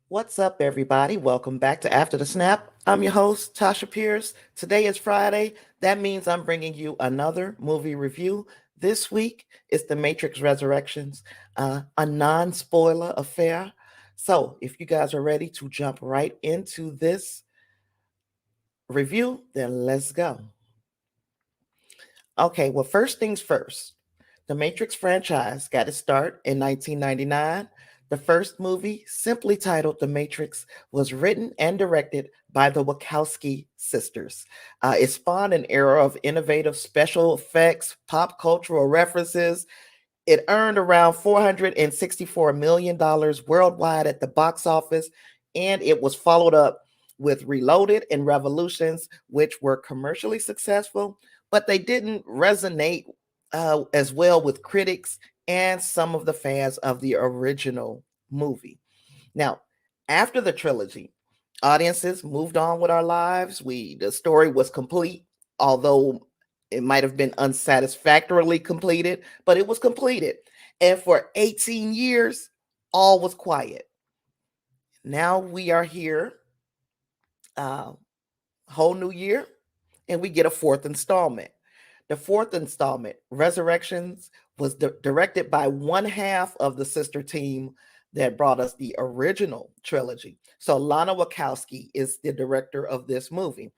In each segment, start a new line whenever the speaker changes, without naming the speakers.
What's up, everybody? Welcome back to After the Snap. I'm your host, Tasha Pierce. Today is Friday. That means I'm bringing you another movie review. This week is The Matrix Resurrections, a non spoiler affair. So, if you guys are ready to jump right into this review, then let's go. Okay, well, first things first. The Matrix franchise got its start in 1999. The first movie, simply titled The Matrix, was written and directed by the Wachowski sisters. It spawned an era of innovative special effects, pop cultural references. It earned around $464 million worldwide at the box office, and it was followed up with Reloaded and Revolutions, which were commercially successful, but they didn't resonate as well with critics and some of the fans of the original movie. Now, after the trilogy, audiences moved on with our lives. The story was complete, although it might have been unsatisfactorily completed, but it was completed. And for 18 years, all was quiet. Now we are here, uh, whole new year, and we get a fourth installment. The fourth installment, Resurrections, was directed by one half of the sister team that brought us the original trilogy. So Lana Wachowski is the director of this movie.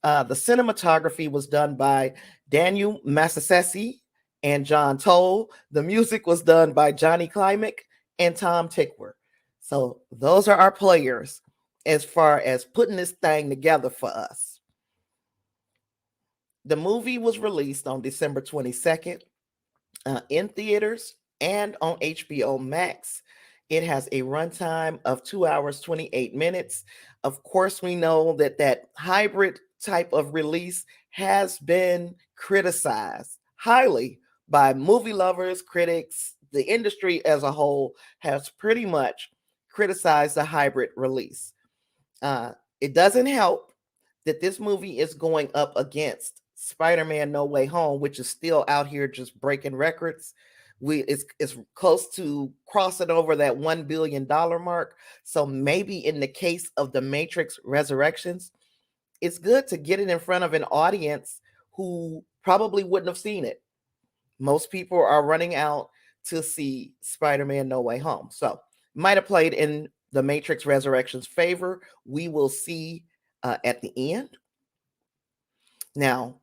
The cinematography was done by Daniel Massasesi and John Toll. The music was done by Johnny Klimek and Tom Tickwer. So those are our players as far as putting this thing together for us. The movie was released on December 22nd in theaters and on HBO Max. It has a runtime of 2 hours, 28 minutes. Of course, we know that hybrid type of release has been criticized highly by movie lovers, critics, the industry as a whole has pretty much criticized the hybrid release. It doesn't help that this movie is going up against Spider-Man No Way Home, which is still out here just breaking records. It's close to crossing over that $1 billion mark. So maybe in the case of the Matrix Resurrections, it's good to get it in front of an audience who probably wouldn't have seen it. Most people are running out to see Spider-Man No Way Home. So might have played in the Matrix Resurrections' favor. We will see at the end. Now,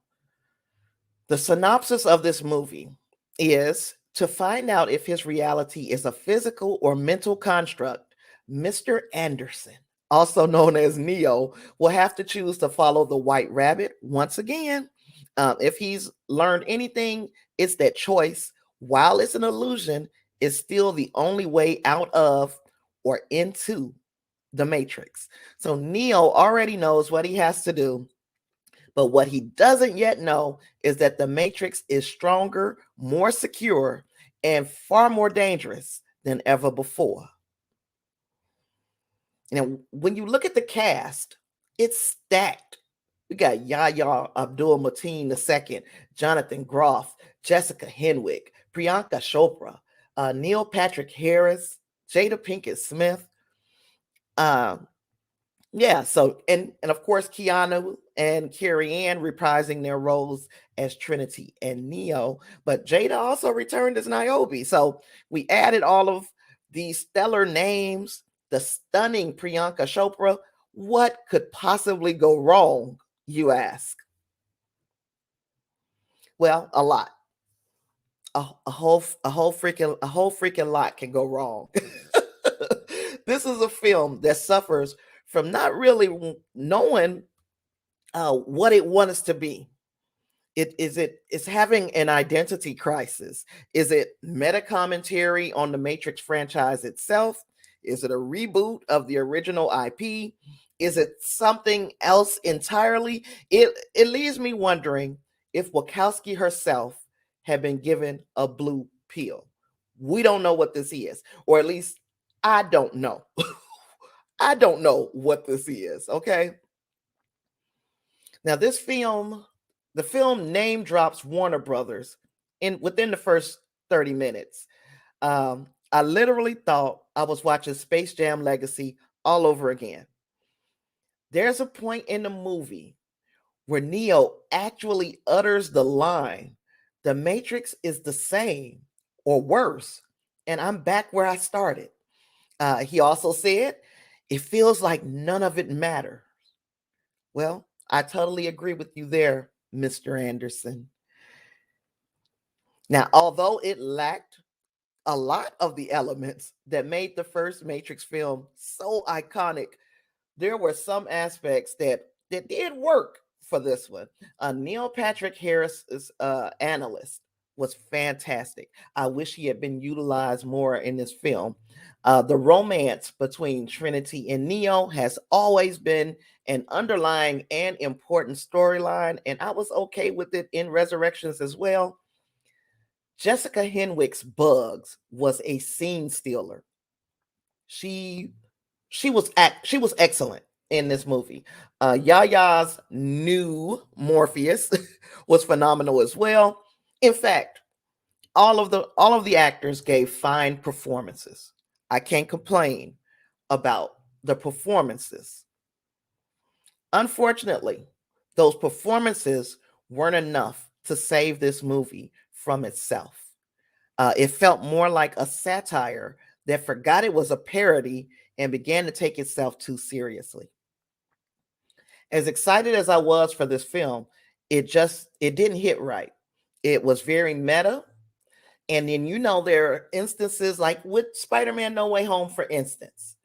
the synopsis of this movie is to find out if his reality is a physical or mental construct, Mr. Anderson, also known as Neo, will have to choose to follow the White Rabbit once again. If he's learned anything, it's that choice, while it's an illusion, is still the only way out of or into the Matrix. So Neo already knows what he has to do, but what he doesn't yet know is that the Matrix is stronger, more secure, and far more dangerous than ever before. Now, when you look at the cast, it's stacked. We got Yahya Abdul Mateen II, Jonathan Groff, Jessica Henwick, Priyanka Chopra, Neil Patrick Harris, Jada Pinkett Smith. Um, Yeah, so and of course Keanu and Carrie Ann reprising their roles as Trinity and Neo, but Jada also returned as Niobe. So we added all of these stellar names, the stunning Priyanka Chopra. What could possibly go wrong, you ask? Well, a lot. A whole freaking lot can go wrong. This is a film that suffers from not really knowing what it wants to be. It's having an identity crisis. Is it meta commentary on the Matrix franchise itself? Is it a reboot of the original IP? Is it something else entirely? It leaves me wondering if Wachowski herself had been given a blue pill. We don't know what this is, or at least I don't know. I don't know what this is. Okay. Now, the film name drops Warner Brothers in within the first 30 minutes. I literally thought I was watching Space Jam Legacy all over again. There's a point in the movie where Neo actually utters the line, "The Matrix is the same or worse, and I'm back where I started." He also said, "It feels like none of it matters." Well, I totally agree with you there, Mr. Anderson. Now, although it lacked a lot of the elements that made the first Matrix film so iconic, there were some aspects that did work for this one. Neil Patrick Harris's analyst was fantastic. I wish he had been utilized more in this film. The romance between Trinity and Neo has always been an underlying and important storyline, and I was okay with it in Resurrections as well. Jessica Henwick's Bugs was a scene stealer. She she was excellent in this movie. Yaya's new Morpheus was phenomenal as well. In fact, all of the actors gave fine performances. I can't complain about the performances. Unfortunately, those performances weren't enough to save this movie from itself. It felt more like a satire that forgot it was a parody and began to take itself too seriously. As excited as I was for this film, it didn't hit right. It was very meta. And then there are instances like with Spider-Man No Way Home, for instance,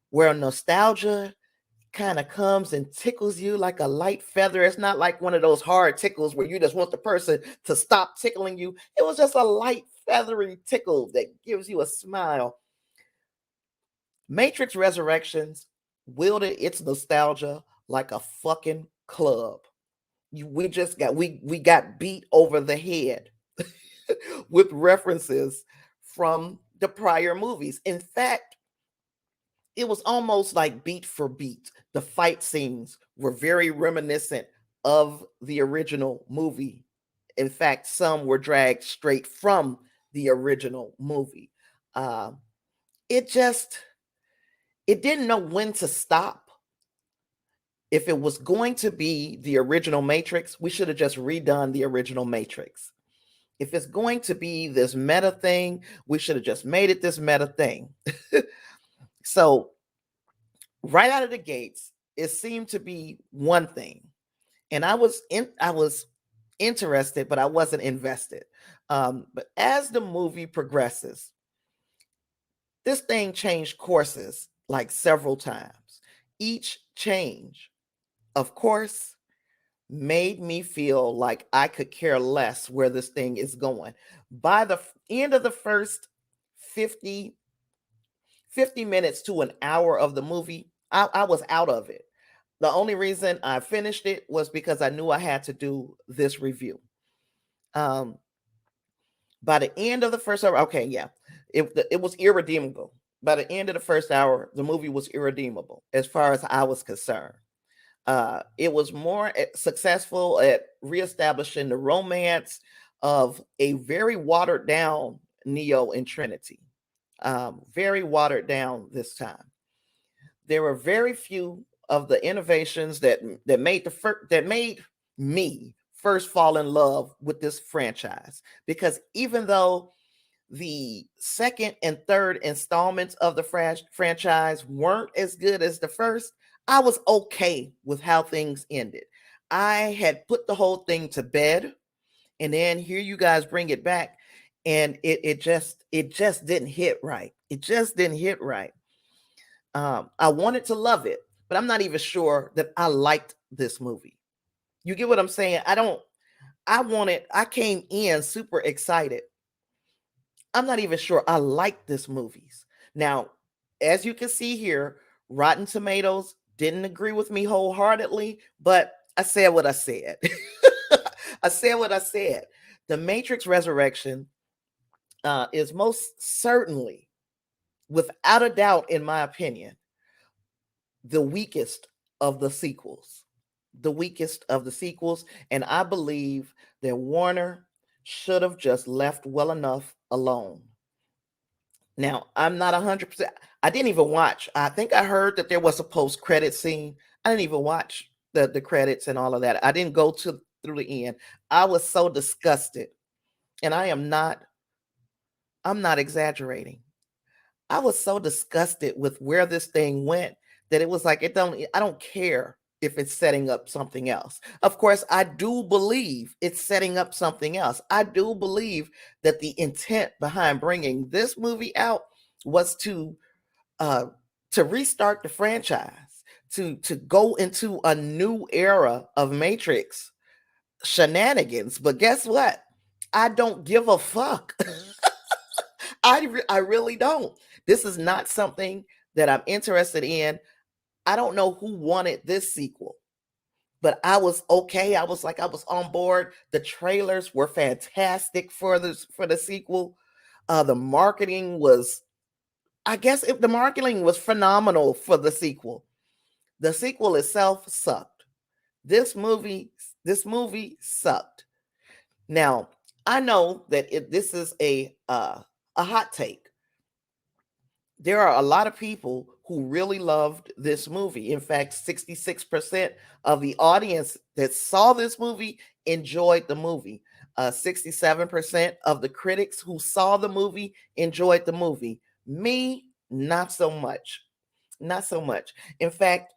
where nostalgia kind of comes and tickles you like a light feather. It's not like one of those hard tickles where you just want the person to stop tickling you. It was just a light feathery tickle that gives you a smile. Matrix Resurrections wielded its nostalgia like a fucking club. We got beat over the head with references from the prior movies. In fact, it was almost like beat for beat. The fight scenes were very reminiscent of the original movie. In fact, some were dragged straight from the original movie. Uh, it just it didn't know when to stop. If it was going to be the original Matrix, we should have just redone the original Matrix. If it's going to be this meta thing, we should have just made it this meta thing. So, right out of the gates, it seemed to be one thing. And I was interested, but I wasn't invested. But as the movie progresses, this thing changed courses like several times. Each change, of course, made me feel like I could care less where this thing is going. By the end of the first 50, 50 minutes to an hour of the movie, I was out of it. The only reason I finished it was because I knew I had to do this review. Um, by the end of the first hour, okay, yeah, it was irredeemable. By the end of the first hour, the movie was irredeemable as far as I was concerned. It was more successful at reestablishing the romance of a very watered down Neo and Trinity. Very watered down this time. There were very few of the innovations that made me first fall in love with this franchise, because even though the second and third installments of the franchise weren't as good as the first, I was okay with how things ended. I had put the whole thing to bed, and then here you guys bring it back, and it just didn't hit right. It just didn't hit right. I wanted to love it, but I'm not even sure that I liked this movie. You get what I'm saying? I came in super excited. I'm not even sure I like this movies. Now, as you can see here, Rotten Tomatoes didn't agree with me wholeheartedly, but I said what I said. I said what I said. The Matrix Resurrection is most certainly, without a doubt, in my opinion, the weakest of the sequels. The weakest of the sequels. And I believe that Warner should have just left well enough alone. Now, I'm not 100%. I didn't even watch. I think I heard that there was a post-credit scene. I didn't even watch the credits and all of that. I didn't go to through the end. I was so disgusted. And I'm not exaggerating. I was so disgusted with where this thing went that it was like I don't care if it's setting up something else. Of course, I do believe it's setting up something else. I do believe that the intent behind bringing this movie out was uh to restart the franchise, to go into a new era of Matrix shenanigans. But guess what? I don't give a fuck. I really don't. This is not something that I'm interested in. I don't know who wanted this sequel, but I was okay. I was on board. The trailers were fantastic for the sequel. The marketing was, I guess, if the marketing was phenomenal for the sequel. The sequel itself sucked. This movie, this movie sucked. Now, I know that this is a hot take. There are a lot of people who really loved this movie. In fact, 66% of the audience that saw this movie enjoyed the movie. 67% of the critics who saw the movie enjoyed the movie. Me, not so much. Not so much. In fact,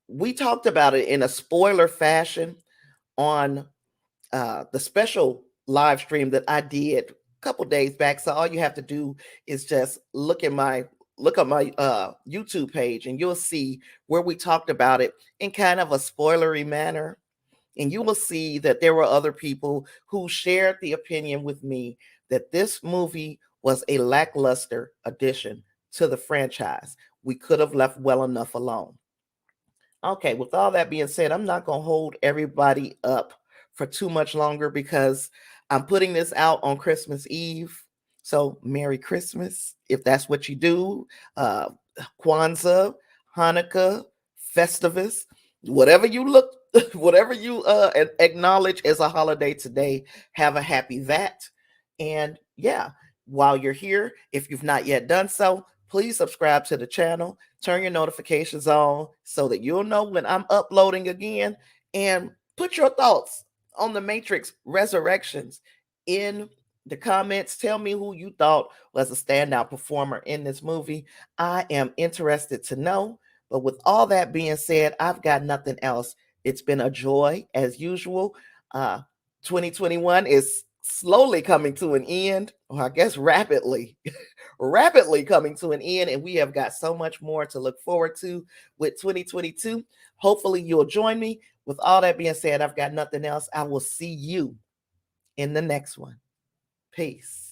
we talked about it in a spoiler fashion on the special live stream that I did a couple days back. So all you have to do is just look at my YouTube page, and you'll see where we talked about it in kind of a spoilery manner. And you will see that there were other people who shared the opinion with me that this movie was a lackluster addition to the franchise. We could have left well enough alone. Okay, with all that being said, I'm not going to hold everybody up for too much longer because I'm putting this out on Christmas Eve. So, Merry Christmas if that's what you do. Uh, Kwanzaa, Hanukkah, Festivus, whatever you look, whatever you acknowledge as a holiday today, have a happy that. And yeah, while you're here, if you've not yet done so, please subscribe to the channel, turn your notifications on so that you'll know when I'm uploading again, and put your thoughts on the Matrix Resurrections in the comments. Tell me who you thought was a standout performer in this movie. I am interested to know. But with all that being said, I've got nothing else. It's been a joy as usual. 2021 is slowly coming to an end, or I guess rapidly. Rapidly coming to an end, and we have got so much more to look forward to with 2022. Hopefully, you'll join me. With all that being said, I've got nothing else. I will see you in the next one. Peace.